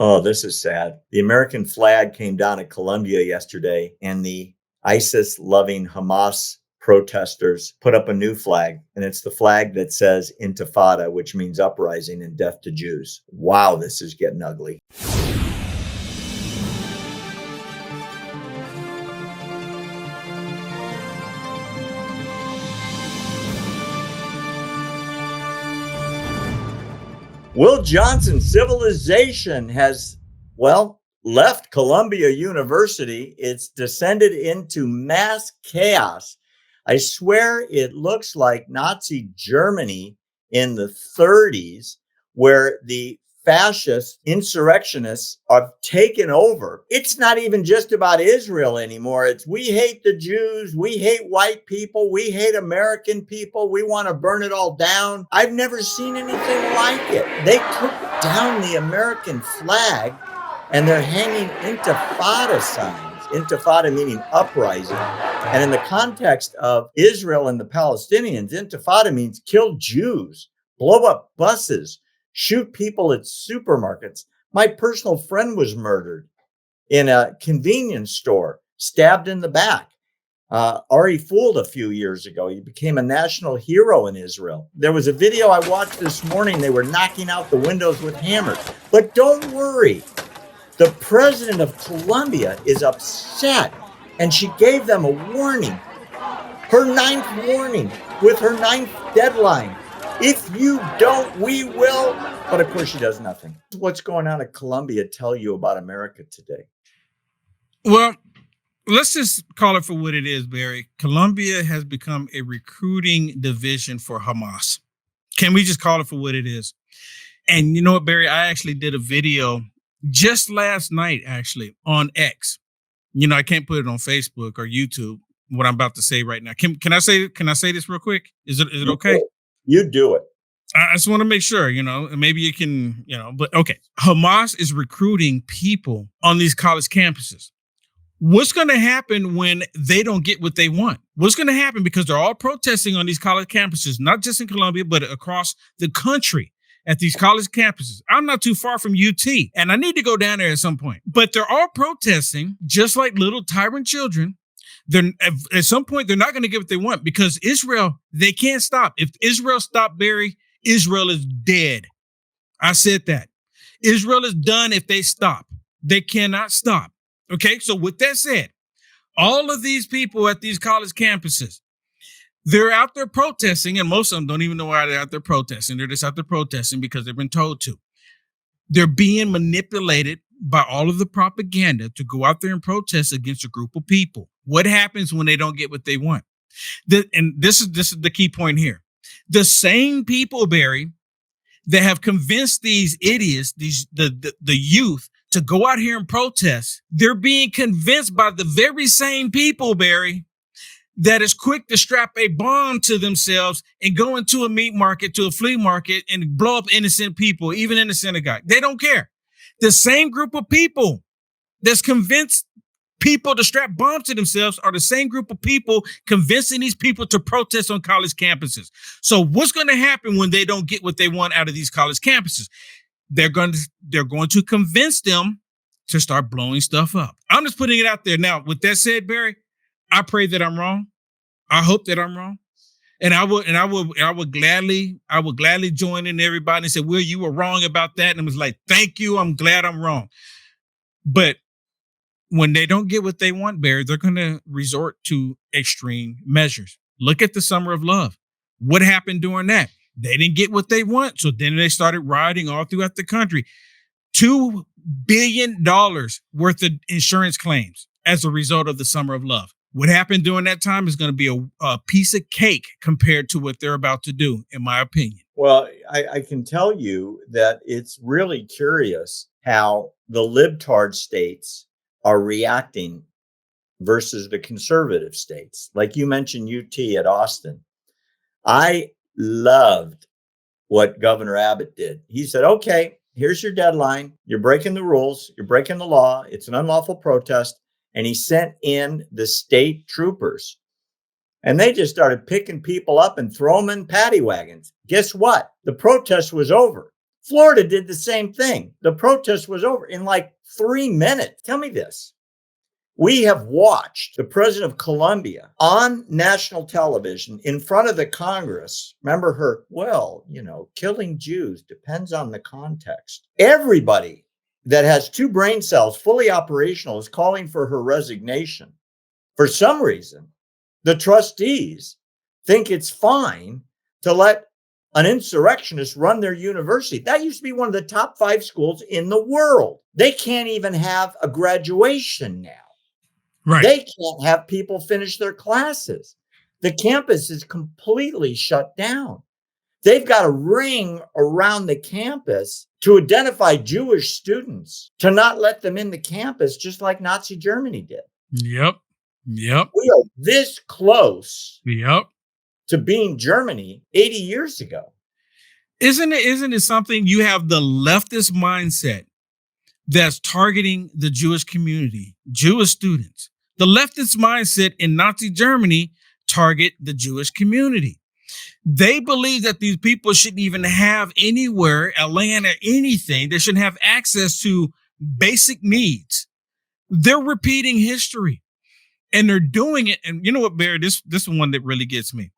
Oh, this is sad. The American flag came down at Columbia yesterday, and the ISIS loving Hamas protesters put up a new flag, and it's the flag that says Intifada, which means uprising and death to Jews. Wow, this is getting ugly. Will Johnson's civilization has, well, left Columbia University. It's descended into mass chaos. I swear it looks like Nazi Germany in the 30s, where the fascist insurrectionists are taken over. It's not even just about Israel anymore. It's we hate the Jews, we hate white people, we hate American people, we want to burn it all down. I've never seen anything like it. They took down the American flag and they're hanging Intifada signs. Intifada meaning uprising. And in the context of Israel and the Palestinians, Intifada means kill Jews, blow up buses, shoot people at supermarkets. My personal friend was murdered in a convenience store, stabbed in the back. Ari Fooled a few years ago. He became a national hero in Israel. There was a video I watched this morning. They were knocking out the windows with hammers. But don't worry. The president of Colombia is upset, and she gave them a warning. Her 9th warning with her 9th deadline. If you don't, we will. But of course, she does nothing. What's going on at Colombia tell you about America today? Well, let's just call it for what it is, Barry. Colombia has become a recruiting division for Hamas. Can we just call it for what it is? And you know what, Barry? I actually did a video just last night, actually, on X. You know, I can't put it on Facebook or YouTube, what I'm about to say right now. Can I say this real quick? Is it okay? You do it. I just want to make sure, maybe you can, but okay. Hamas is recruiting people on these college campuses. What's going to happen when they don't get what they want? What's going to happen? Because they're all protesting on these college campuses, not just in Colombia, but across the country at these college campuses. I'm not too far from UT, and I need to go down there at some point. But they're all protesting just like little tyrant children. At some point, they're not going to get what they want because Israel, they can't stop. If Israel stopped, Barry, Israel is dead. I said that. Israel is done if they stop. They cannot stop. Okay, so with that said, all of these people at these college campuses, they're out there protesting, and most of them don't even know why they're out there protesting. They're just out there protesting because they've been told to. They're being manipulated by all of the propaganda to go out there and protest against a group of people. What happens when they don't get what they want? And this is the key point here. The same people, Barry, that have convinced these idiots, the youth, to go out here and protest, they're being convinced by the very same people, Barry, that is quick to strap a bomb to themselves and go into a meat market, to a flea market, and blow up innocent people, even in the synagogue. They don't care. The same group of people that's convinced people to strap bombs to themselves are the same group of people convincing these people to protest on college campuses. So what's going to happen when they don't get what they want out of these college campuses? They're going to convince them to start blowing stuff up. I'm just putting it out there. Now, with that said, Barry, I pray that I'm wrong. I hope that I'm wrong. And I would gladly join in everybody and say, Will, you were wrong about that. And I was like, thank you. I'm glad I'm wrong. But when they don't get what they want, Barry, they're going to resort to extreme measures. Look at the Summer of Love. What happened during that? They didn't get what they want. So then they started rioting all throughout the country. $2 billion worth of insurance claims as a result of the Summer of Love. What happened during that time is going to be a piece of cake compared to what they're about to do, in my opinion. Well, I can tell you that it's really curious how the libtard states are reacting versus the conservative states. Like you mentioned UT at Austin. I loved what Governor Abbott did. He said, okay, here's your deadline. You're breaking the rules. You're breaking the law. It's an unlawful protest. And he sent in the state troopers. And they just started picking people up and throwing them in paddy wagons. Guess what? The protest was over. Florida did the same thing. The protest was over in like 3 minutes. Tell me this. We have watched the president of Colombia on national television in front of the Congress. Remember her, well, killing Jews depends on the context. Everybody that has two brain cells fully operational is calling for her resignation. For some reason, the trustees think it's fine to let an insurrectionist run their university. That used to be one of the top 5 schools in the world. They can't even have a graduation now. Right. They can't have people finish their classes. The campus is completely shut down. They've got a ring around the campus to identify Jewish students, to not let them in the campus, just like Nazi Germany did. Yep. We are this close to being Germany 80 years ago. Isn't it something? You have the leftist mindset that's targeting the Jewish community, Jewish students. The leftist mindset in Nazi Germany target the Jewish community. They believe that these people shouldn't even have anywhere, a land or anything. They shouldn't have access to basic needs. They're repeating history, and they're doing it. And you know what, Barry? This is one that really gets me.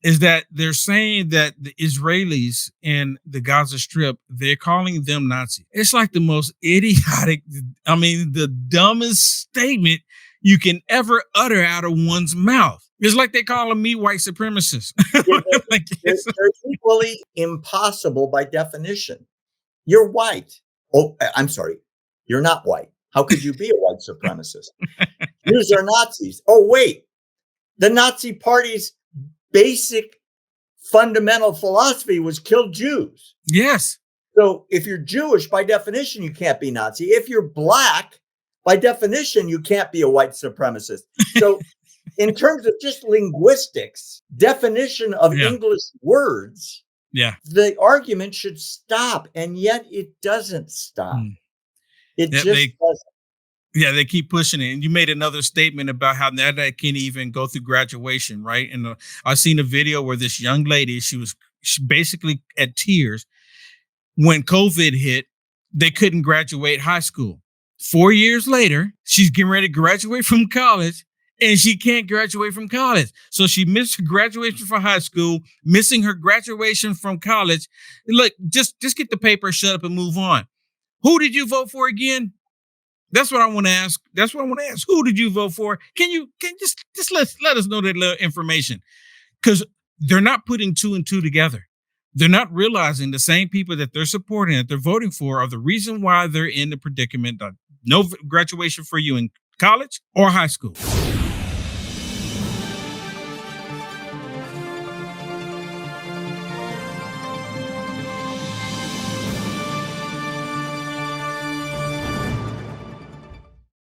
Is that they're saying that the Israelis in the Gaza Strip, they're calling them Nazi. It's like the most idiotic, the dumbest statement you can ever utter out of one's mouth. It's like they calling me white supremacist. They're equally impossible by definition. You're white. Oh, I'm sorry. You're not white. How could you be a white supremacist? Jews are Nazis. Oh, wait. The Nazi Party's basic fundamental philosophy was kill Jews. Yes. So if you're Jewish, by definition, you can't be Nazi. If you're Black, by definition, you can't be a white supremacist. So in terms of just linguistics, definition of English words, the argument should stop. And yet it doesn't stop. It just doesn't. Yeah, they keep pushing it. And you made another statement about how that can't even go through graduation, right? And I've seen a video where this young lady, she basically at tears when COVID hit. They couldn't graduate high school. 4 years later, she's getting ready to graduate from college, and she can't graduate from college. So she missed her graduation from high school, missing her graduation from college. Look, just get the paper, shut up, and move on. Who did you vote for again? That's what I want to ask. Who did you vote for? Can you just let us know that little information? Because they're not putting 2 and 2 together. They're not realizing the same people that they're supporting, that they're voting for, are the reason why they're in the predicament of no graduation for you in college or high school.